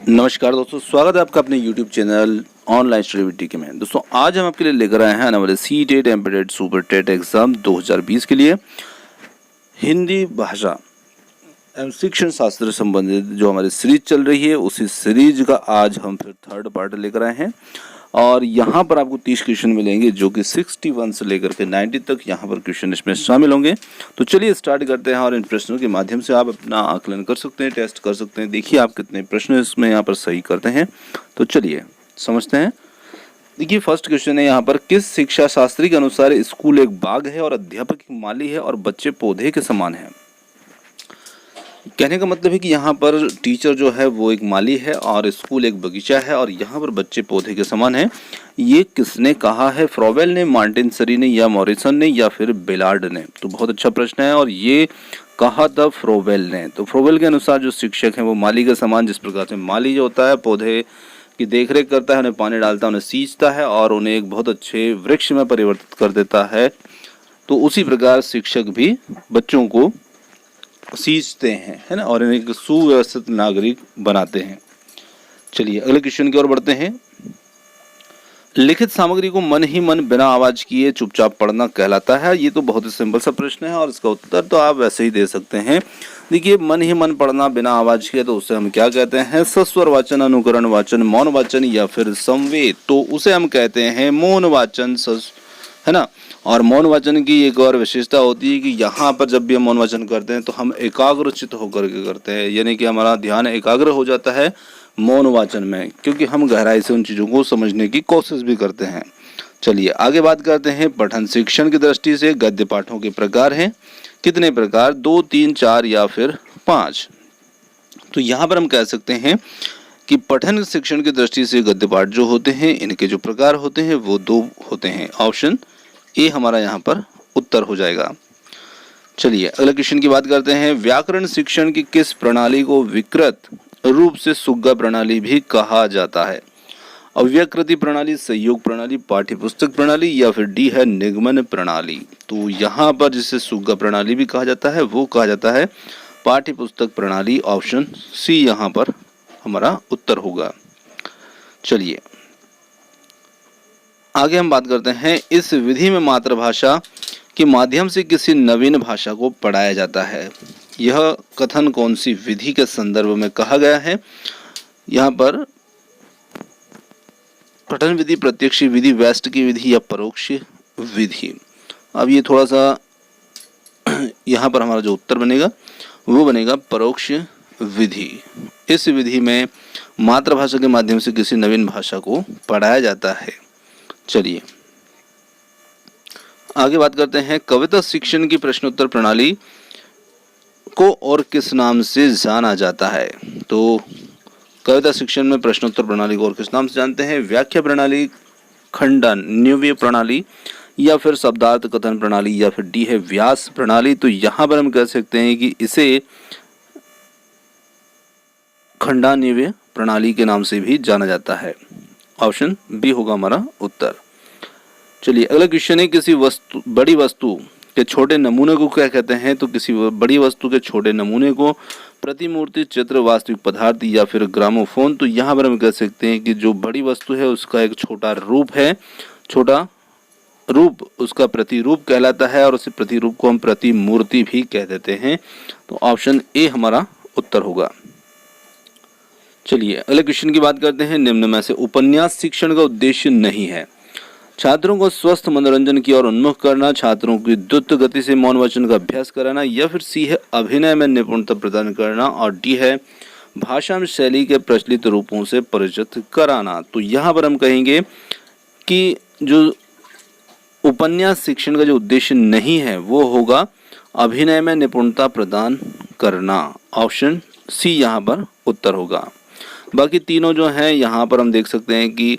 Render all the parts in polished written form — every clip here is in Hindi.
नमस्कार दोस्तों, स्वागत है आपका अपने YouTube channel online study with टीके में। दोस्तों आज हम आपके लिए लेकर आए हैं आने वाले CTET MPTET super TET exam 2020 के लिए हिंदी भाषा एवं शिक्षण शास्त्र से संबंधित जो हमारी सीरीज चल रही है, उसी सीरीज का आज हम फिर थर्ड पार्ट लेकर आए हैं। और यहाँ पर आपको 30 क्वेश्चन मिलेंगे जो कि 61 से लेकर के 90 तक यहाँ पर क्वेश्चन इसमें शामिल होंगे। तो चलिए स्टार्ट करते हैं और इन प्रश्नों के माध्यम से आप अपना आकलन कर सकते हैं, टेस्ट कर सकते हैं। देखिए आप कितने प्रश्न इसमें यहाँ पर सही करते हैं। तो चलिए समझते हैं। देखिए फर्स्ट क्वेश्चन है यहाँ पर, किस शिक्षा शास्त्री के अनुसार स्कूल एक बाग है और अध्यापक एक माली है और बच्चे पौधे के समान है। कहने का मतलब है कि यहाँ पर टीचर जो है वो एक माली है और स्कूल एक बगीचा है और यहाँ पर बच्चे पौधे के समान हैं। ये किसने कहा है? फ्रोवेल ने, मार्टिनसरी ने, या मॉरिसन ने, या फिर बेलार्ड ने? तो बहुत अच्छा प्रश्न है और ये कहा था फ्रोवेल ने। तो फ्रोवेल के अनुसार जो शिक्षक हैं वो माली के समान, जिस प्रकार से माली जो होता है पौधे की देखरेख करता है, उन्हें पानी डालता है, उन्हें सींचता है और उन्हें एक बहुत अच्छे वृक्ष में परिवर्तित कर देता है, तो उसी प्रकार शिक्षक भी बच्चों को सींचते हैं, है ना, और इन्हें एक सुव्यवस्थित नागरिक बनाते हैं। चलिए अगले क्वेश्चन की ओर बढ़ते हैं। लिखित सामग्री को मन ही मन बिना आवाज किए चुपचाप पढ़ना कहलाता है। ये तो बहुत ही सिंपल सा प्रश्न है और इसका उत्तर तो आप वैसे ही दे सकते हैं। देखिए मन ही मन पढ़ना बिना आवाज किए, तो उसे हम क्या कहते हैं? सस्वर वाचन, अनुकरण वाचन, मौन वाचन या फिर संवेद। तो उसे हम कहते हैं मौन वाचन, है ना। और मौन वाचन की एक और विशेषता होती है कि यहाँ पर जब भी हम मौन वाचन करते हैं तो हम एकाग्रचित होकर के करते हैं, यानी कि हमारा ध्यान एकाग्र हो जाता है मौन वाचन में, क्योंकि हम गहराई से उन चीज़ों को समझने की कोशिश भी करते हैं। चलिए आगे बात करते हैं। पठन शिक्षण की दृष्टि से गद्य पाठों के प्रकार हैं। कितने प्रकार? 2, 3, 4 या फिर 5? तो यहाँ पर हम कह सकते हैं कि पठन शिक्षण की दृष्टि से गद्य पाठ जो होते हैं, इनके जो प्रकार होते हैं वो 2 होते हैं। ऑप्शन ए हमारा यहाँ पर उत्तर हो जाएगा। चलिए अगले क्वेश्चन की बात करते हैं। व्याकरण शिक्षण की किस प्रणाली को विकृत रूप से सुग्गा प्रणाली भी कहा जाता है? अव्यकृति प्रणाली, सहयोग प्रणाली, पाठ्यपुस्तक प्रणाली या फिर डी है निगमन प्रणाली। तो यहाँ पर जिसे सुग्गा प्रणाली भी कहा जाता है वो कहा जाता है पाठ्यपुस्तक प्रणाली। ऑप्शन सी यहाँ पर हमारा उत्तर होगा। चलिए आगे हम बात करते हैं। इस विधि में मातृभाषा के माध्यम से किसी नवीन भाषा को पढ़ाया जाता है। यह कथन कौन सी विधि के संदर्भ में कहा गया है? यहाँ पर पठन विधि, प्रत्यक्ष विधि, व्यष्टि की विधि या परोक्ष विधि। अब ये थोड़ा सा यहाँ पर हमारा जो उत्तर बनेगा वो बनेगा परोक्ष विधि। इस विधि में मातृभाषा के माध्यम से किसी नवीन भाषा को पढ़ाया जाता है। चलिए आगे बात करते हैं। कविता शिक्षण की प्रश्नोत्तर प्रणाली को और किस नाम से जाना जाता है? तो कविता शिक्षण में प्रश्नोत्तर प्रणाली को और किस नाम से जानते हैं? व्याख्या प्रणाली, खंडन न्यूव्य प्रणाली या फिर शब्दार्थ कथन प्रणाली या फिर डी है व्यास प्रणाली। तो यहाँ पर हम कह सकते हैं कि इसे खंडान्वय प्रणाली के नाम से भी जाना जाता है। ऑप्शन बी होगा हमारा उत्तर। चलिए अगला क्वेश्चन है। किसी वस्तु, बड़ी वस्तु के छोटे नमूने को क्या कहते हैं? तो किसी बड़ी वस्तु के छोटे नमूने को प्रतिमूर्ति, चित्र, वास्तविक पदार्थ या फिर ग्रामोफोन। तो यहाँ पर हम कह सकते हैं कि जो बड़ी वस्तु है उसका एक छोटा रूप है, छोटा रूप उसका प्रतिरूप कहलाता है और उसी प्रतिरूप को हम प्रतिमूर्ति भी कह देते हैं। तो ऑप्शन ए हमारा उत्तर होगा। चलिए अगले क्वेश्चन की बात करते हैं। निम्न में से उपन्यास शिक्षण का उद्देश्य नहीं है? छात्रों को स्वस्थ मनोरंजन की ओर उन्मुख करना, छात्रों की द्रुत गति से मौन वाचन का अभ्यास कराना या फिर सी है अभिनय में निपुणता प्रदान करना और डी है भाषा में शैली के प्रचलित रूपों से परिचित कराना। तो यहाँ पर हम कहेंगे कि जो उपन्यास शिक्षण का जो उद्देश्य नहीं है वो होगा अभिनय में निपुणता प्रदान करना। ऑप्शन सी यहाँ पर उत्तर होगा। बाकी तीनों जो हैं यहाँ पर हम देख सकते हैं कि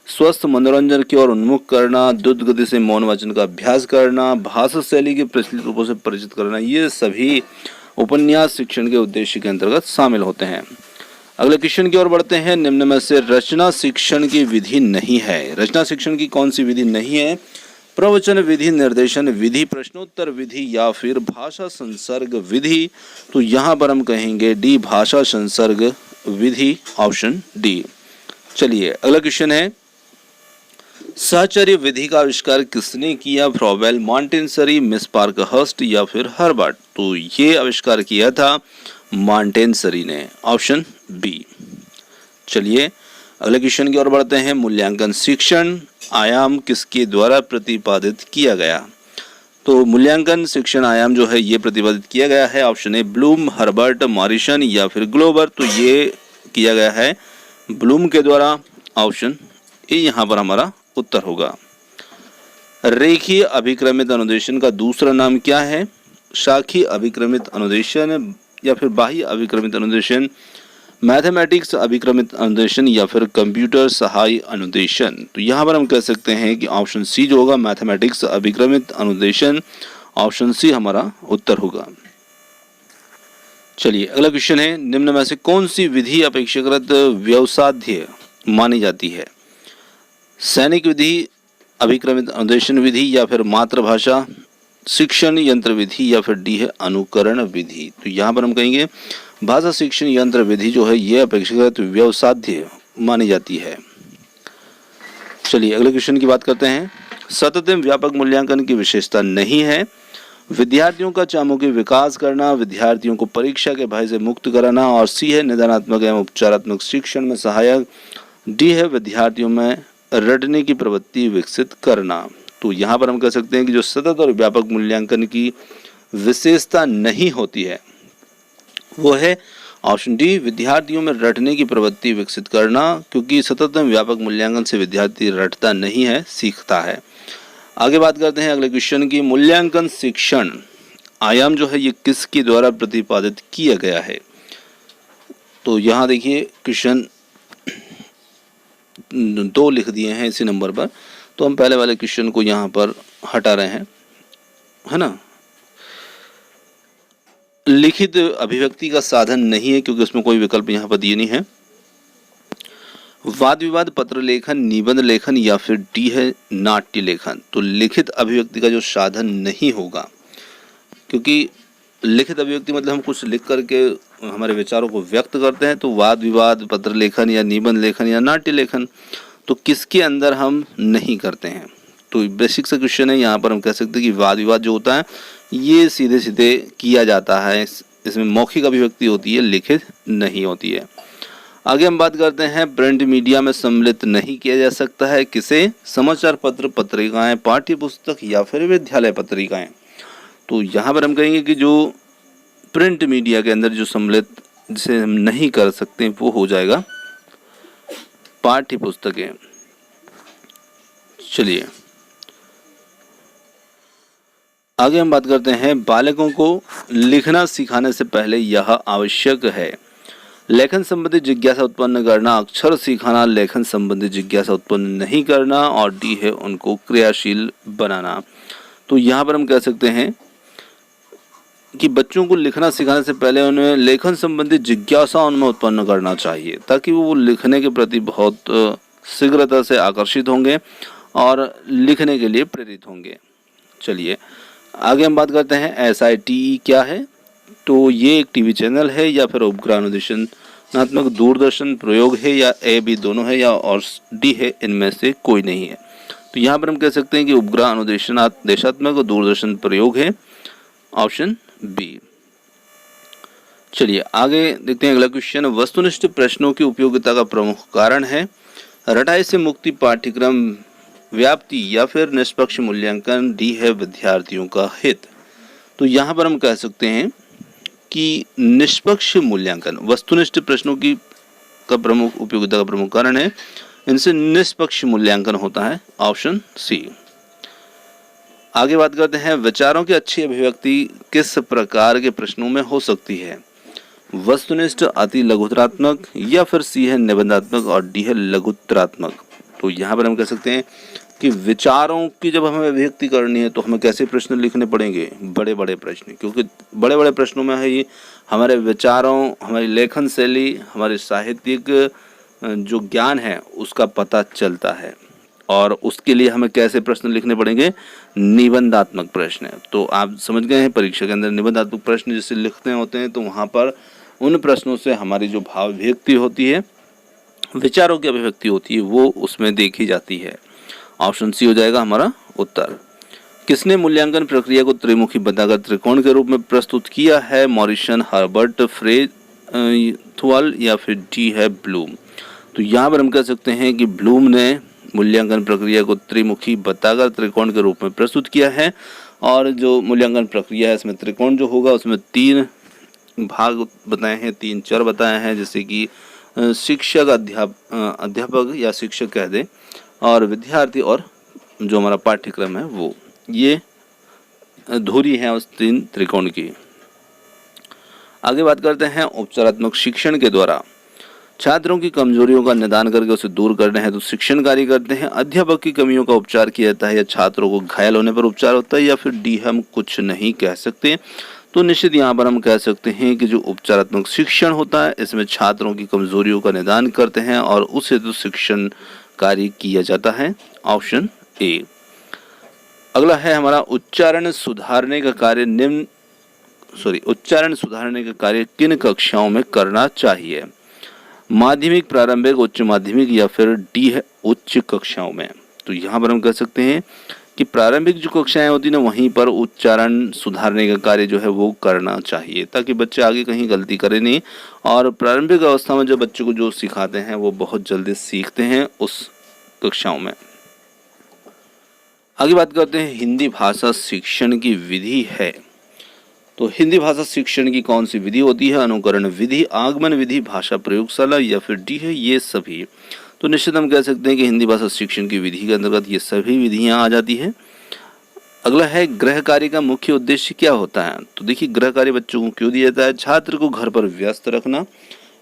स्वस्थ मनोरंजन की ओर उन्मुख करना, द्रुत गति से मौन वाचन का अभ्यास करना, भाषा शैली के प्रचलित रूपों से परिचित करना, ये सभी उपन्यास शिक्षण के उद्देश्य के अंतर्गत शामिल होते हैं। अगले क्वेश्चन की ओर बढ़ते हैं। निम्न में से रचना शिक्षण की विधि नहीं है? रचना शिक्षण की कौन सी विधि नहीं है? प्रवचन विधि, निर्देशन विधि, प्रश्नोत्तर विधि या फिर भाषा संसर्ग विधि। तो यहाँ पर हम कहेंगे डी भाषा संसर्ग विधि, ऑप्शन डी। चलिए अगला क्वेश्चन है, साहचर्य विधि का आविष्कार किसने किया? फ्रॉवेल, मॉन्टेसरी, मिस पार्कहर्स्ट या फिर हर्बर्ट? तो ये आविष्कार किया था मॉन्टेसरी ने, ऑप्शन बी। चलिए अगले क्वेश्चन की ओर बढ़ते हैं, मूल्यांकन शिक्षण आयाम किसके द्वारा प्रतिपादित किया गया? तो मूल्यांकन शिक्षण आयाम जो है ये प्रतिपादित किया गया है, option A Bloom, Herbert, Morrison या फिर ग्लोबर? तो ये किया गया है ब्लूम के द्वारा, ऑप्शन ए यहाँ पर हमारा उत्तर होगा। रेखीय अभिक्रमित अनुदेशन का दूसरा नाम क्या है? शाखीय अभिक्रमित अनुदेशन या फिर बाह्य अभिक्रमित अनुदेशन, मैथमेटिक्स अभिक्रमित अनुदेशन या फिर कंप्यूटर सहाय अनुदेशन? तो यहाँ पर हम कह सकते हैं कि ऑप्शन सी जो होगा मैथमेटिक्स अभिक्रमित अनुदेशन, ऑप्शन सी हमारा उत्तर होगा। चलिए अगला क्वेश्चन है, निम्न में से कौन सी विधि अपेक्षाकृत व्यवसाध्य मानी जाती है? सैनिक विधि, अभिक्रमित अनुदेशन विधि या फिर मातृभाषा शिक्षण यंत्र विधि या फिर डी है अनुकरण विधि? तो यहाँ पर हम कहेंगे भाषा शिक्षण यंत्र विधि जो है यह अपेक्षाकृत व्यवसाध्य मानी जाती है। चलिए अगले क्वेश्चन की बात करते हैं, सतत एवं व्यापक मूल्यांकन की विशेषता नहीं है। विद्यार्थियों का चहुमुखी विकास करना, विद्यार्थियों को परीक्षा के भय से मुक्त कराना, और सी है निदानात्मक एवं उपचारात्मक शिक्षण में सहायक, डी है विद्यार्थियों में रटने की प्रवृत्ति विकसित करना? तो यहाँ पर हम कह सकते हैं कि जो सतत और व्यापक मूल्यांकन की विशेषता नहीं होती है वो है ऑप्शन डी विद्यार्थियों में रटने की प्रवृत्ति विकसित करना, क्योंकि सतत एवं व्यापक मूल्यांकन से विद्यार्थी रटता नहीं है, सीखता है। आगे बात करते हैं अगले क्वेश्चन की, मूल्यांकन शिक्षण आयाम जो है ये किसके द्वारा प्रतिपादित किया गया है? तो यहाँ देखिए क्वेश्चन 2 लिख दिए हैं इसी नंबर पर, तो हम पहले वाले क्वेश्चन को यहाँ पर हटा रहे हैं, है ना। लिखित अभिव्यक्ति का साधन नहीं है क्योंकि उसमें कोई विकल्प यहाँ पर दिए नहीं है। वाद विवाद, पत्र लेखन, निबंध लेखन या फिर डी है नाट्य लेखन? तो लिखित अभिव्यक्ति का जो साधन नहीं होगा, क्योंकि लिखित अभिव्यक्ति मतलब हम कुछ लिख करके हमारे विचारों को व्यक्त करते हैं, तो वाद विवाद, पत्र लेखन या निबंध लेखन या नाट्य लेखन तो किसके अंदर हम नहीं करते हैं? तो बेसिक सा क्वेश्चन है, यहाँ पर हम कह सकते हैं कि वाद विवाद जो होता है ये सीधे सीधे किया जाता है, इसमें मौखिक अभिव्यक्ति होती है, लिखित नहीं होती है। आगे हम बात करते हैं, प्रिंट मीडिया में सम्मिलित नहीं किया जा सकता है किसे? समाचार पत्र, पत्रिकाएं, पाठ्य पुस्तक या फिर विद्यालय पत्रिकाएं? तो यहाँ पर हम कहेंगे कि जो प्रिंट मीडिया के अंदर जो सम्मिलित जिसे हम नहीं कर सकते वो हो जाएगा पाठ्य पुस्तकें। चलिए आगे हम बात करते हैं, बालकों को लिखना सिखाने से पहले यह आवश्यक है। लेखन संबंधी जिज्ञासा उत्पन्न करना, अक्षर सिखाना, लेखन संबंधी जिज्ञासा उत्पन्न नहीं करना, और डी है उनको क्रियाशील बनाना। तो यहाँ पर हम कह सकते हैं कि बच्चों को लिखना सिखाने से पहले उन्हें लेखन संबंधी जिज्ञासा उनमें उत्पन्न करना चाहिए, ताकि वो लिखने के प्रति बहुत शीघ्रता से आकर्षित होंगे और लिखने के लिए प्रेरित होंगे। चलिए आगे हम बात करते हैं, SITE क्या है? तो ये एक टीवी चैनल है या फिर उपग्रह अनुदेशनात्मक दूरदर्शन प्रयोग है, या ए बी दोनों है, या और डी है इनमें से कोई नहीं है? तो यहाँ पर हम कह सकते हैं कि उपग्रह अनुदेशात्मक दूरदर्शन प्रयोग है, ऑप्शन बी। चलिए आगे देखते हैं अगला क्वेश्चन, वस्तुनिष्ठ प्रश्नों की उपयोगिता का प्रमुख कारण है रटाई से मुक्ति, पाठ्यक्रम व्याप्ति या फिर निष्पक्ष मूल्यांकन, डी है विद्यार्थियों का हित? तो यहाँ पर हम कह सकते हैं कि निष्पक्ष मूल्यांकन वस्तुनिष्ठ प्रश्नों की का प्रमुख उपयोगिता का प्रमुख कारण है, इनसे निष्पक्ष मूल्यांकन होता है, ऑप्शन सी। आगे बात करते हैं, विचारों की अच्छी अभिव्यक्ति किस प्रकार के प्रश्नों में हो सकती है? वस्तुनिष्ठ, अति लघुतरात्मक या फिर सी है निबंधात्मक और डी है लघुतरात्मक? तो यहाँ पर हम कह सकते हैं कि विचारों की जब हमें अभिव्यक्ति करनी है तो हमें कैसे प्रश्न लिखने पड़ेंगे? बड़े बड़े प्रश्न, क्योंकि बड़े बड़े प्रश्नों में है ये हमारे विचारों, हमारी लेखन शैली, हमारे साहित्यिक जो ज्ञान है उसका पता चलता है, और उसके लिए हमें कैसे प्रश्न लिखने पड़ेंगे? निबंधात्मक प्रश्न। तो आप समझ गए हैं परीक्षा के अंदर निबंधात्मक प्रश्न जैसे लिखते होते हैं तो वहाँ पर उन प्रश्नों से हमारी जो भाव अभिव्यक्ति होती है, विचारों की अभिव्यक्ति होती है, वो उसमें देखी जाती है। ऑप्शन सी हो जाएगा हमारा उत्तर। किसने मूल्यांकन प्रक्रिया को त्रिमुखी बताकर त्रिकोण के रूप में प्रस्तुत किया है? मॉरिसन, हर्बर्ट, फ्रेज थुअल या फिर डी है ब्लूम। तो यहाँ पर हम कह सकते हैं कि ब्लूम ने मूल्यांकन प्रक्रिया को त्रिमुखी बताकर त्रिकोण के रूप में प्रस्तुत किया है। और जो मूल्यांकन प्रक्रिया है इसमें त्रिकोण जो होगा उसमें 3 भाग बताए हैं, 3 चर बताए हैं, जैसे कि शिक्षक, अध्यापक या शिक्षक कह दें, और विद्यार्थी, और जो हमारा पाठ्यक्रम है वो, ये धुरी है उस 3 त्रिकोण की। आगे बात करते हैं उपचारात्मक शिक्षण के द्वारा छात्रों की कमजोरियों का निदान करके उसे दूर करने हैं तो शिक्षण कार्य करते हैं। अध्यापक की कमियों का उपचार किया जाता है या छात्रों को घायल होने पर उपचार होता है, या फिर डी हम कुछ नहीं कह सकते। तो निश्चित यहाँ पर हम कह सकते हैं कि जो उपचारात्मक शिक्षण होता है इसमें छात्रों की कमजोरियों का निदान करते हैं और उसे तो शिक्षण कार्य किया जाता है। Option A. अगला है हमारा उच्चारण सुधारने का कार्य किन कक्षाओं में करना चाहिए? माध्यमिक, प्रारंभिक, उच्च माध्यमिक या फिर डी है उच्च कक्षाओं में। तो यहाँ पर हम कह सकते हैं कि प्रारंभिक जो कक्षाएं होती है ना वहीं पर उच्चारण सुधारने का कार्य जो है वो करना चाहिए, ताकि बच्चे आगे कहीं गलती करें नहीं। और प्रारंभिक अवस्था में जब बच्चों को जो सिखाते हैं वो बहुत जल्दी सीखते हैं उस कक्षाओं में। आगे बात करते हैं हिंदी भाषा शिक्षण की विधि है। तो हिंदी भाषा शिक्षण की कौन सी विधि होती है? अनुकरण विधि, आगमन विधि, भाषा प्रयोगशाला या फिर डी है ये सभी। तो निश्चित हम कह सकते हैं कि हिंदी भाषा शिक्षण की विधि के अंतर्गत ये सभी विधियां आ जाती है। अगला है गृह कार्य का मुख्य उद्देश्य क्या होता है? तो देखिए गृह कार्य बच्चों को क्यों दिया जाता है? छात्र को घर पर व्यस्त रखना,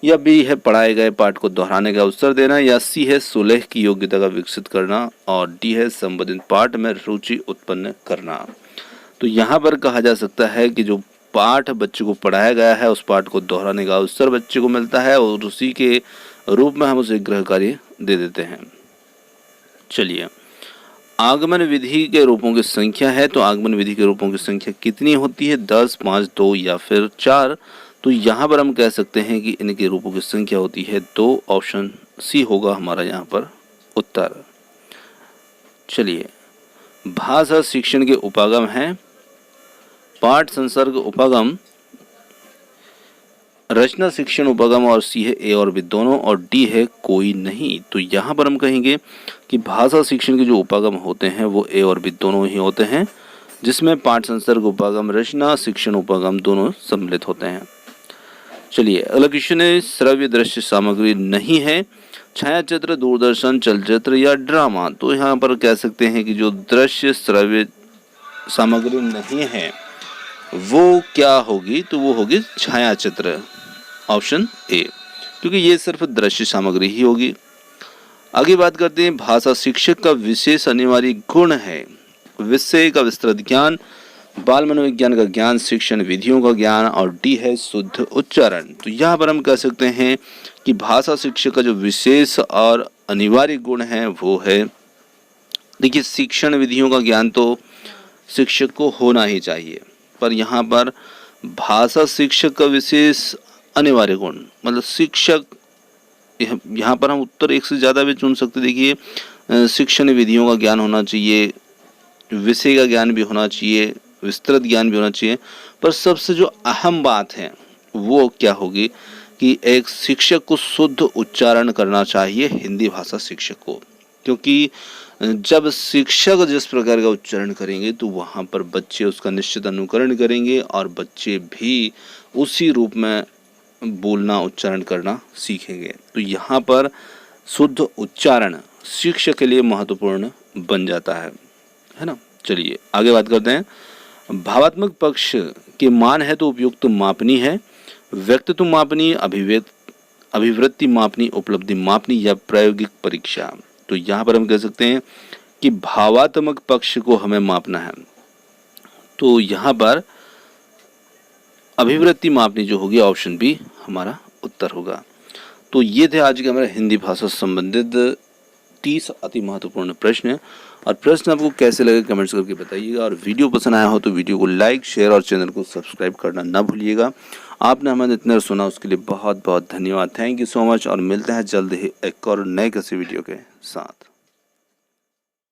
या बी है पढ़ाए गए पाठ को दोहराने का अवसर देना, या सी है सुलेह की योग्यता का विकसित करना, और डी है संबंधित पाठ में रुचि उत्पन्न करना। तो यहाँ पर कहा जा सकता है कि जो पाठ बच्चे को पढ़ाया गया है उस पाठ को दोहराने का अवसर बच्चे को मिलता है और उसी के रूप में हम उसे गृह कार्य दे देते हैं। चलिए, आगमन विधि के रूपों की संख्या है। तो आगमन विधि के रूपों की संख्या कितनी होती है? 10, 5, 2 या फिर 4। तो यहाँ पर हम कह सकते हैं कि इनके रूपों की संख्या होती है 2। ऑप्शन सी होगा हमारा यहाँ पर उत्तर। चलिए, भाषा शिक्षण के उपागम हैं पाठ संसर्ग उपागम, रचना शिक्षण उपागम, और सी है ए और बी दोनों, और डी है कोई नहीं। तो यहाँ पर हम कहेंगे कि भाषा शिक्षण के जो उपागम होते हैं वो ए और बी दोनों ही होते हैं, जिसमें पाठ संसर्ग उपागम, रचना शिक्षण उपागम दोनों सम्मिलित होते हैं। चलिए, अगला क्वेश्चन है श्रव्य दृश्य सामग्री नहीं है, छायाचित्र, दूरदर्शन, चलचित्र या ड्रामा। तो यहाँ पर कह सकते हैं कि जो दृश्य श्रव्य सामग्री नहीं है वो क्या होगी? तो वो होगी छायाचित्र। ऑप्शन ए, क्योंकि ये सिर्फ दृश्य सामग्री ही होगी। आगे बात करते हैं भाषा शिक्षक का विशेष अनिवार्य गुण है। विषय का विस्तृत ज्ञान, बाल मनोविज्ञान का ज्ञान, शिक्षण विधियों का ज्ञान, और डी है शुद्ध उच्चारण। तो यहाँ पर हम कह सकते हैं कि भाषा शिक्षक का जो विशेष और अनिवार्य गुण है वो है, देखिए शिक्षण विधियों का ज्ञान तो शिक्षक को होना ही चाहिए, पर यहाँ पर भाषा शिक्षक का विशेष अनिवार्य गुण मतलब शिक्षक, यहाँ पर हम उत्तर एक से ज़्यादा भी चुन सकते। देखिए शिक्षण विधियों का ज्ञान होना चाहिए, विषय का ज्ञान भी होना चाहिए, विस्तृत ज्ञान भी होना चाहिए, पर सबसे जो अहम बात है वो क्या होगी कि एक शिक्षक को शुद्ध उच्चारण करना चाहिए हिंदी भाषा शिक्षक को, क्योंकि जब शिक्षक जिस प्रकार का उच्चारण करेंगे तो वहाँ पर बच्चे उसका निश्चित अनुकरण करेंगे और बच्चे भी उसी रूप में बोलना उच्चारण करना सीखेंगे। तो यहाँ पर शुद्ध उच्चारण शिक्षक के लिए महत्वपूर्ण बन जाता है ना। चलिए आगे बात करते हैं। भावात्मक पक्ष के मान है तो उपयुक्त मापनी है, व्यक्तित्व मापनी, अभिवृत्ति मापनी, उपलब्धि मापनी या प्रायोगिक परीक्षा। तो यहाँ पर हम कह सकते हैं कि भावात्मक पक्ष को हमें मापना है, तो यहाँ पर अभिवृत्ति मापनी जो होगी ऑप्शन बी हमारा उत्तर होगा। तो ये थे आज के हमारे हिंदी भाषा से संबंधित 30 अति महत्वपूर्ण प्रश्न। और प्रश्न आपको कैसे लगे कमेंट्स करके बताइएगा, और वीडियो पसंद आया हो तो वीडियो को लाइक, शेयर और चैनल को सब्सक्राइब करना ना भूलिएगा। आपने हमें इतना सुना उसके लिए बहुत बहुत धन्यवाद। थैंक यू सो मच और मिलते हैं जल्द ही एक और नए किसी वीडियो के साथ।